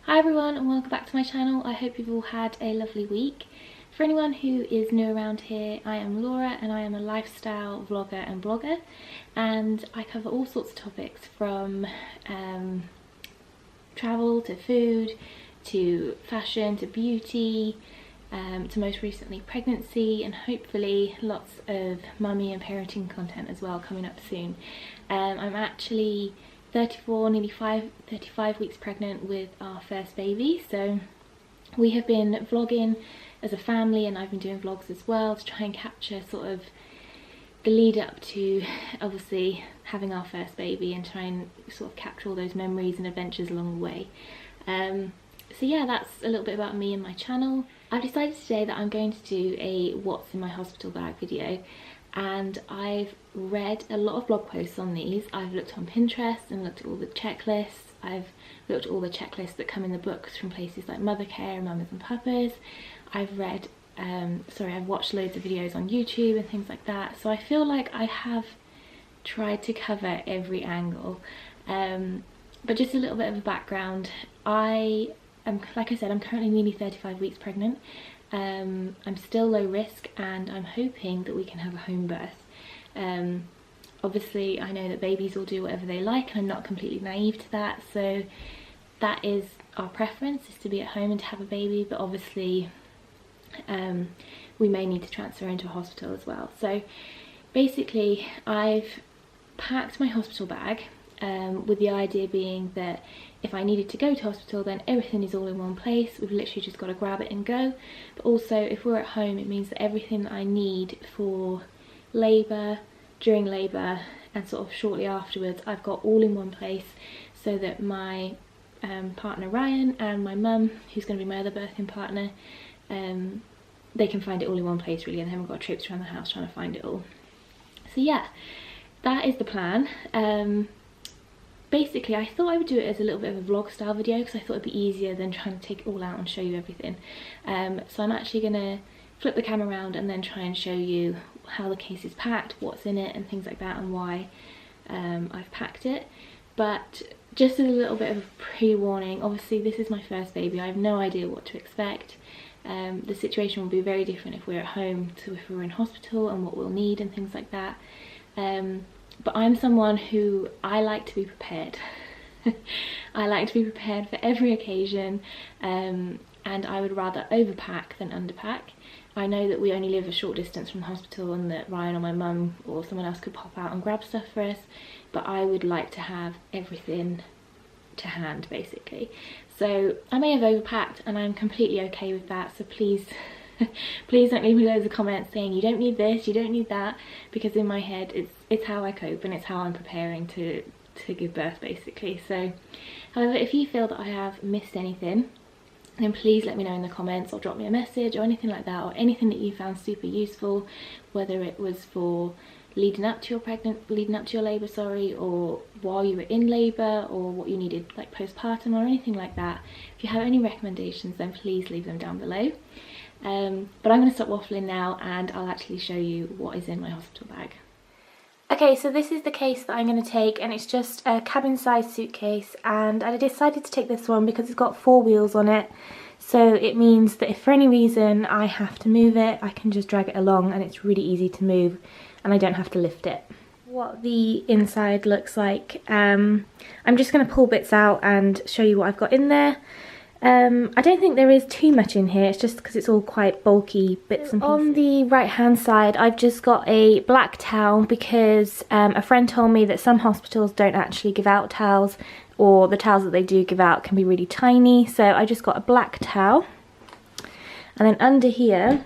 Hi everyone and welcome back to my channel. I hope you've all had a lovely week. For anyone who is new around here, I am Laura and I am a lifestyle vlogger and blogger, and I cover all sorts of topics from travel to food to fashion to beauty to most recently pregnancy, and hopefully lots of mummy and parenting content as well coming up soon. I'm actually 34, nearly 35 weeks pregnant with our first baby, so we have been vlogging as a family and I've been doing vlogs as well to try and capture sort of the lead up to obviously having our first baby and try and sort of capture all those memories and adventures along the way. So yeah, that's a little bit about me and my channel. I've decided today that I'm going to do a what's in my hospital bag video, and I've read a lot of blog posts on these. I've looked on Pinterest and looked at all the checklists. I've looked at all the checklists that come in the books from places like Mothercare and Mamas and Papas. I've read, I've watched loads of videos on YouTube and things like that. So I feel like I have tried to cover every angle. But just a little bit of a background. Like I said, I'm currently nearly 35 weeks pregnant. I'm still low risk and I'm hoping that we can have a home birth. Obviously I know that babies will do whatever they like and I'm not completely naive to that, so that is our preference, is to be at home and to have a baby, but obviously we may need to transfer into a hospital as well. So basically I've packed my hospital bag with the idea being that if I needed to go to hospital then everything is all in one place. We've literally just got to grab it and go. But also if we're at home, it means that everything that I need for labour, during labour and sort of shortly afterwards, I've got all in one place, so that my partner Ryan and my mum, who's going to be my other birthing partner, they can find it all in one place really, and they haven't got trips around the house trying to find it all. So yeah, that is the plan. Basically I thought I would do it as a little bit of a vlog style video because I thought it'd be easier than trying to take it all out and show you everything. So I'm actually going to flip the camera around and then try and show you how the case is packed, what's in it and things like that, and why I've packed it. But just as a little bit of a pre-warning, obviously this is my first baby, I have no idea what to expect. The situation will be very different if we're at home to if we're in hospital, and what we'll need and things like that. But I'm someone who, I like to be prepared. I like to be prepared for every occasion, and I would rather overpack than underpack. I know that we only live a short distance from the hospital and that Ryan or my mum or someone else could pop out and grab stuff for us, but I would like to have everything to hand basically. So I may have overpacked and I'm completely okay with that, so please please don't leave me loads of comments saying you don't need this, you don't need that, because in my head it's how I cope and it's how I'm preparing to give birth basically. So however, if you feel that I have missed anything, then please let me know in the comments or drop me a message or anything like that, or anything that you found super useful, whether it was for leading up to your labour, or while you were in labour, or what you needed like postpartum or anything like that. If you have any recommendations then please leave them down below. But I'm going to stop waffling now and I'll actually show you what is in my hospital bag. Okay, so this is the case that I'm going to take, and it's just a cabin size suitcase, and I decided to take this one because it's got 4 wheels on it, so it means that if for any reason I have to move it, I can just drag it along and it's really easy to move and I don't have to lift it. What the inside looks like, I'm just going to pull bits out and show you what I've got in there. I don't think there is too much in here, it's just because it's all quite bulky bits and pieces. On the right hand side I've just got a black towel because a friend told me that some hospitals don't actually give out towels, or the towels that they do give out can be really tiny, so I just got a black towel. And then under here,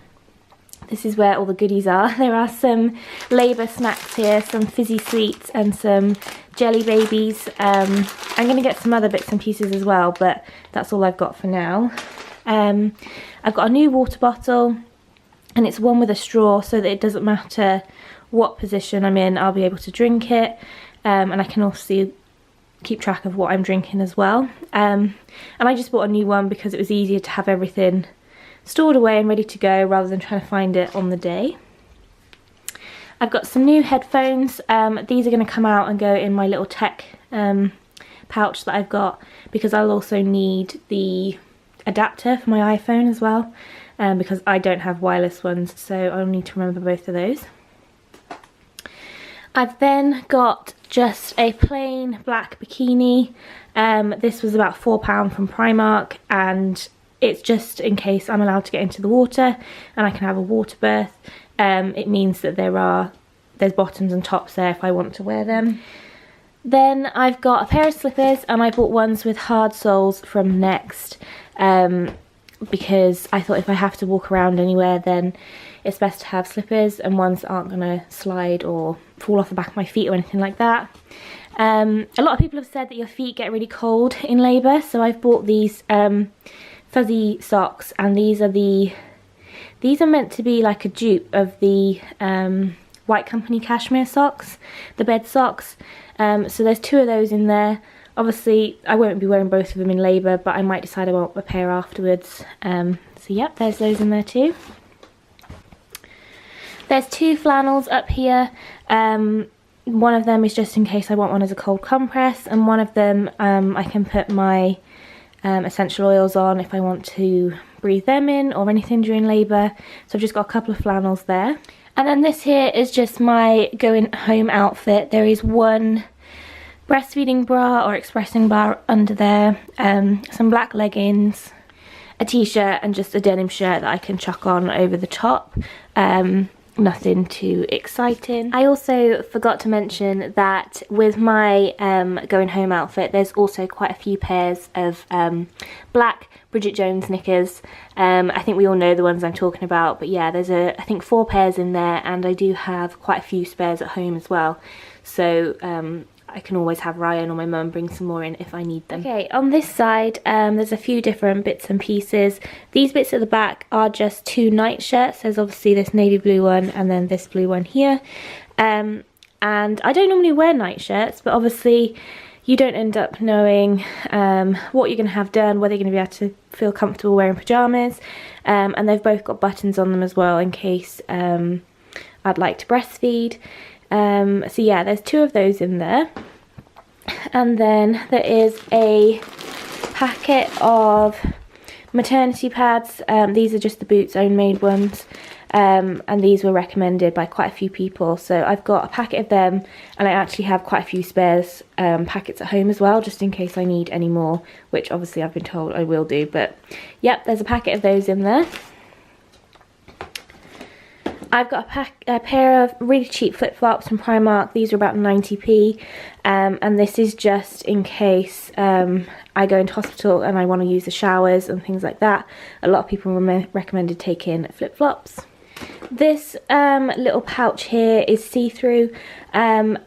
this is where all the goodies are. There are some labour snacks here, some fizzy sweets and some jelly babies. I'm going to get some other bits and pieces as well, but that's all I've got for now. I've got a new water bottle, and it's one with a straw so that it doesn't matter what position I'm in, I'll be able to drink it, and I can also keep track of what I'm drinking as well. And I just bought a new one because it was easier to have everything stored away and ready to go rather than trying to find it on the day. I've got some new headphones. These are going to come out and go in my little tech pouch that I've got, because I'll also need the adapter for my iPhone as well, because I don't have wireless ones, so I'll need to remember both of those. I've then got just a plain black bikini. This was about £4 from Primark, and it's just in case I'm allowed to get into the water and I can have a water birth. It means that there's bottoms and tops there if I want to wear them. Then I've got a pair of slippers, and I bought ones with hard soles from Next, because I thought if I have to walk around anywhere, then it's best to have slippers and ones that aren't going to slide or fall off the back of my feet or anything like that. A lot of people have said that your feet get really cold in labour, so I've bought these fuzzy socks, and these are meant to be like a dupe of the White Company cashmere socks, the bed socks. So there's 2 of those in there. Obviously I won't be wearing both of them in labour, but I might decide I want a pair afterwards. So yep, there's those in there too. There's 2 flannels up here. One of them is just in case I want one as a cold compress, and one of them I can put my essential oils on if I want to breathe them in or anything during labour. So I've just got a couple of flannels there. And then this here is just my going home outfit. There is one breastfeeding bra or expressing bra under there, some black leggings, a t-shirt, and just a denim shirt that I can chuck on over the top. Nothing too exciting. I also forgot to mention that with my going home outfit, there's also quite a few pairs of black Bridget Jones knickers. I think we all know the ones I'm talking about, but yeah, there's I think 4 pairs in there, and I do have quite a few spares at home as well, so I can always have Ryan or my mum bring some more in if I need them. Okay, on this side there's a few different bits and pieces. These bits at the back are just 2 night shirts. There's obviously this navy blue one and then this blue one here. And I don't normally wear night shirts, but obviously you don't end up knowing what you're going to have done, whether you're going to be able to feel comfortable wearing pyjamas. And they've both got buttons on them as well in case I'd like to breastfeed. So yeah, there's 2 of those in there. And then there is a packet of maternity pads. These are just the Boots own made ones, and these were recommended by quite a few people, so I've got a packet of them, and I actually have quite a few spares packets at home as well, just in case I need any more, which obviously I've been told I will do. But yep, there's a packet of those in there. I've got a pair of really cheap flip-flops from Primark. These are about 90p, and this is just in case I go into hospital and I want to use the showers and things like that. A lot of people recommended taking flip-flops. This little pouch here is see-through, and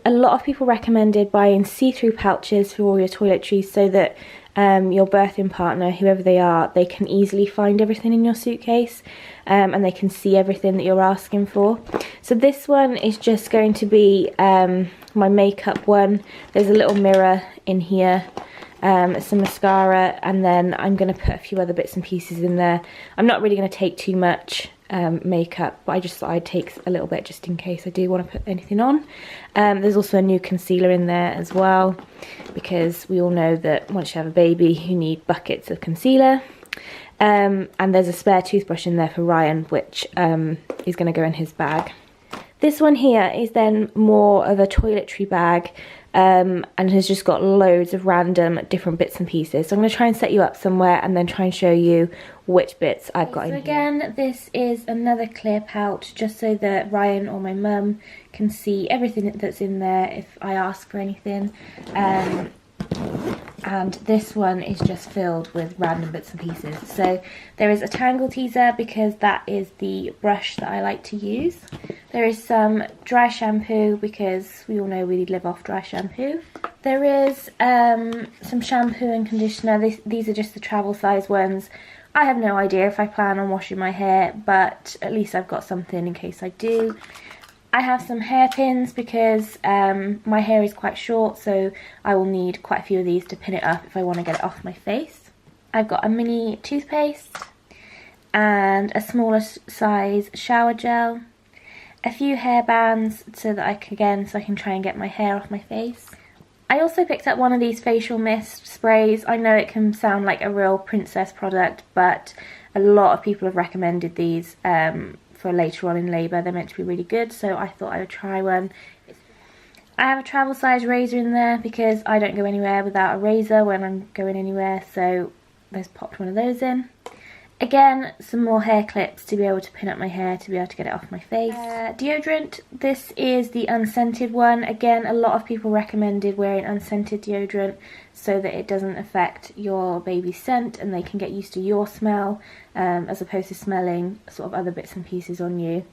a lot of people recommended buying see-through pouches for all your toiletries so that your birthing partner, whoever they are, they can easily find everything in your suitcase, and they can see everything that you're asking for. So this one is just going to be my makeup one. There's a little mirror in here, some mascara, and then I'm going to put a few other bits and pieces in there. I'm not really going to take too much makeup, but I just thought I'd take a little bit just in case I do want to put anything on. There's also a new concealer in there as well, because we all know that once you have a baby you need buckets of concealer. And there's a spare toothbrush in there for Ryan, which is going to go in his bag. This one here is then more of a toiletry bag, and has just got loads of random different bits and pieces. So I'm going to try and set you up somewhere and then try and show you which bits I've got in here. So again, this is another clear pouch, just so that Ryan or my mum can see everything that's in there if I ask for anything. And this one is just filled with random bits and pieces. So there is a tangle teaser, because that is the brush that I like to use. There is some dry shampoo, because we all know we live off dry shampoo. There is some shampoo and conditioner. These are just the travel size ones. I have no idea if I plan on washing my hair, but at least I've got something in case I do. I have some hairpins, because my hair is quite short, so I will need quite a few of these to pin it up if I want to get it off my face. I've got a mini toothpaste and a smaller size shower gel, a few hair bands so that I can try and get my hair off my face. I also picked up one of these facial mist sprays. I know it can sound like a real princess product, but a lot of people have recommended these for later on in labour. They're meant to be really good, so I thought I would try one. I have a travel size razor in there because I don't go anywhere without a razor when I'm going anywhere, so there's popped one of those in. Again, some more hair clips to be able to pin up my hair to be able to get it off my face. Deodorant, this is the unscented one. Again, a lot of people recommended wearing unscented deodorant so that it doesn't affect your baby's scent and they can get used to your smell as opposed to smelling sort of other bits and pieces on you.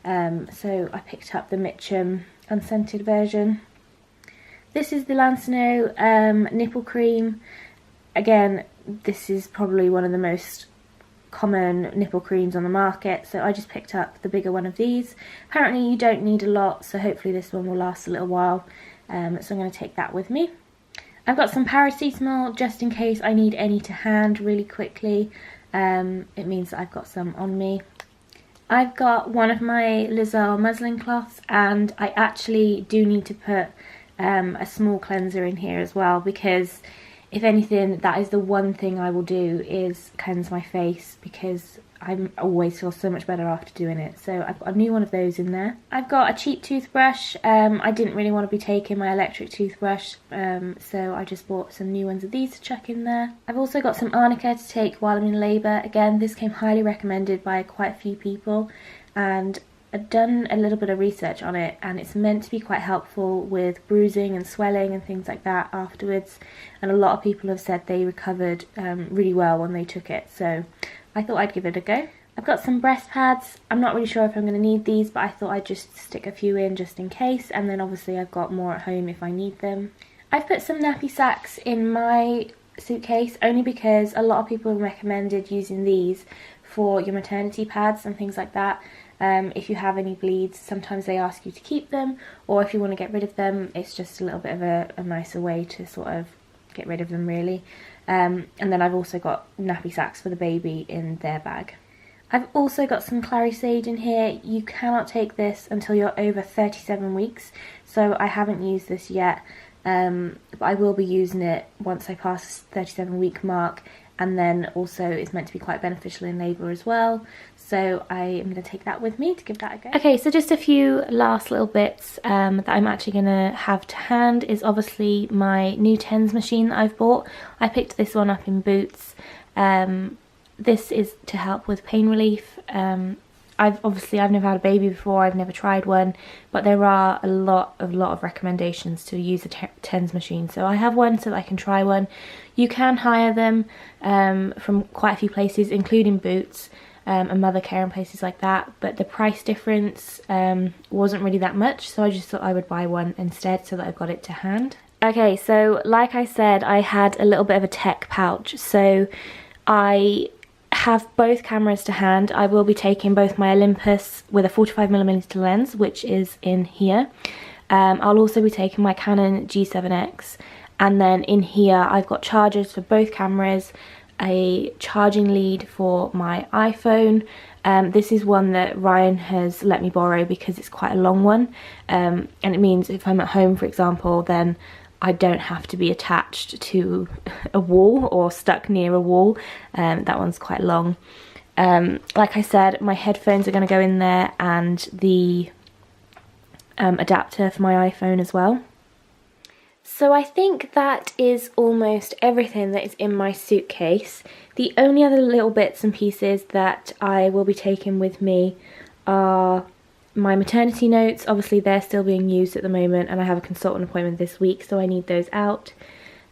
So I picked up the Mitchum unscented version. This is the Laura-Simone nipple cream. Again, this is probably one of the most common nipple creams on the market, so I just picked up the bigger one of these. Apparently you don't need a lot, so hopefully this one will last a little while, so I'm going to take that with me. I've got some paracetamol just in case I need any to hand really quickly. It means that I've got some on me. I've got one of my Lizelle muslin cloths, and I actually do need to put a small cleanser in here as well, because if anything, that is the one thing I will do, is cleanse my face, because I always feel so much better after doing it. So I've got a new one of those in there. I've got a cheap toothbrush. I didn't really want to be taking my electric toothbrush, so I just bought some new ones of these to chuck in there. I've also got some arnica to take while I'm in labour. Again, this came highly recommended by quite a few people, and I've done a little bit of research on it, and it's meant to be quite helpful with bruising and swelling and things like that afterwards, and a lot of people have said they recovered really well when they took it, so I thought I'd give it a go. I've got some breast pads. I'm not really sure if I'm going to need these, but I thought I'd just stick a few in just in case, and then obviously I've got more at home if I need them. I've put some nappy sacks in my suitcase only because a lot of people have recommended using these for your maternity pads and things like that. If you have any bleeds, sometimes they ask you to keep them, or if you want to get rid of them, it's just a little bit of a nicer way to sort of get rid of them, really. And then I've also got nappy sacks for the baby in their bag. I've also got some clary sage in here. You cannot take this until you're over 37 weeks, so I haven't used this yet, but I will be using it once I pass the 37-week mark, and then also it's meant to be quite beneficial in labour as well, so I am going to take that with me to give that a go. Okay, so just a few last little bits that I'm actually going to have to hand is obviously my new TENS machine that I've bought. I picked this one up in Boots. This is to help with pain relief. I've never had a baby before, I've never tried one, but there are a lot of recommendations to use a TENS machine, so I have one so that I can try one. You can hire them from quite a few places, including Boots and Mother Care and places like that, but the price difference wasn't really that much, so I just thought I would buy one instead so that I've got it to hand. Okay, so like I said, I had a little bit of a tech pouch, so I have both cameras to hand. I will be taking both my Olympus with a 45mm lens, which is in here. I'll also be taking my Canon G7X, and then in here I've got chargers for both cameras, a charging lead for my iPhone. This is one that Ryan has let me borrow because it's quite a long one, and it means if I'm at home, for example, then I don't have to be attached to a wall or stuck near a wall. That one's quite long. Like I said, my headphones are going to go in there, and the adapter for my iPhone as well. So I think that is almost everything that is in my suitcase. The only other little bits and pieces that I will be taking with me are my maternity notes. Obviously they're still being used at the moment, and I have a consultant appointment this week, so I need those out.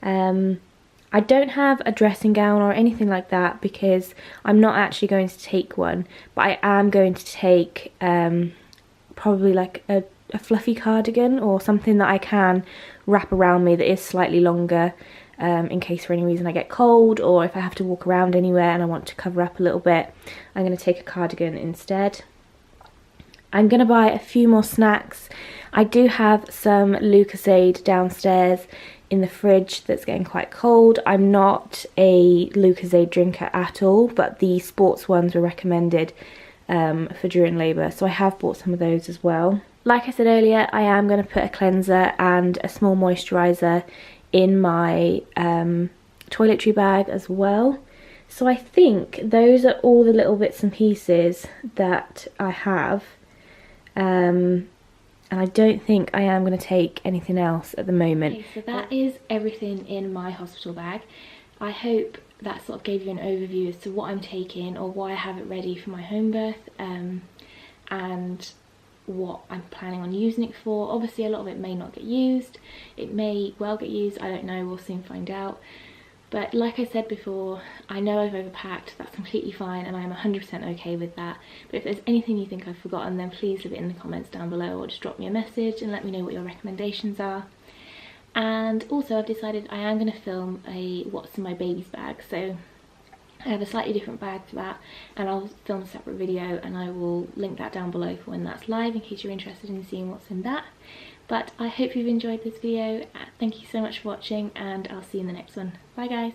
I don't have a dressing gown or anything like that because I'm not actually going to take one, but I am going to take probably like a fluffy cardigan or something that I can wrap around me that is slightly longer, in case for any reason I get cold, or if I have to walk around anywhere and I want to cover up a little bit. I'm going to take a cardigan instead. I'm going to buy a few more snacks. I do have some Lucozade downstairs in the fridge that's getting quite cold. I'm not a Lucozade drinker at all, but the sports ones were recommended for during labour, so I have bought some of those as well. like I said earlier, I am going to put a cleanser and a small moisturiser in my toiletry bag as well. So I think those are all the little bits and pieces that I have. And I don't think I am going to take anything else at the moment. Okay, so that is everything in my hospital bag. I hope that sort of gave you an overview as to what I'm taking or why I have it ready for my home birth, and what I'm planning on using it for. Obviously a lot of it may not get used, it may well get used, I don't know, we'll soon find out. But like I said before, I know I've overpacked, that's completely fine, and I'm 100% okay with that. But if there's anything you think I've forgotten, then please leave it in the comments down below, or just drop me a message and let me know what your recommendations are. And also I've decided I am going to film a what's in my baby's bag, so I have a slightly different bag for that, and I'll film a separate video and I will link that down below for when that's live in case you're interested in seeing what's in that. But I hope you've enjoyed this video. Thank you so much for watching, and I'll see you in the next one. Bye guys!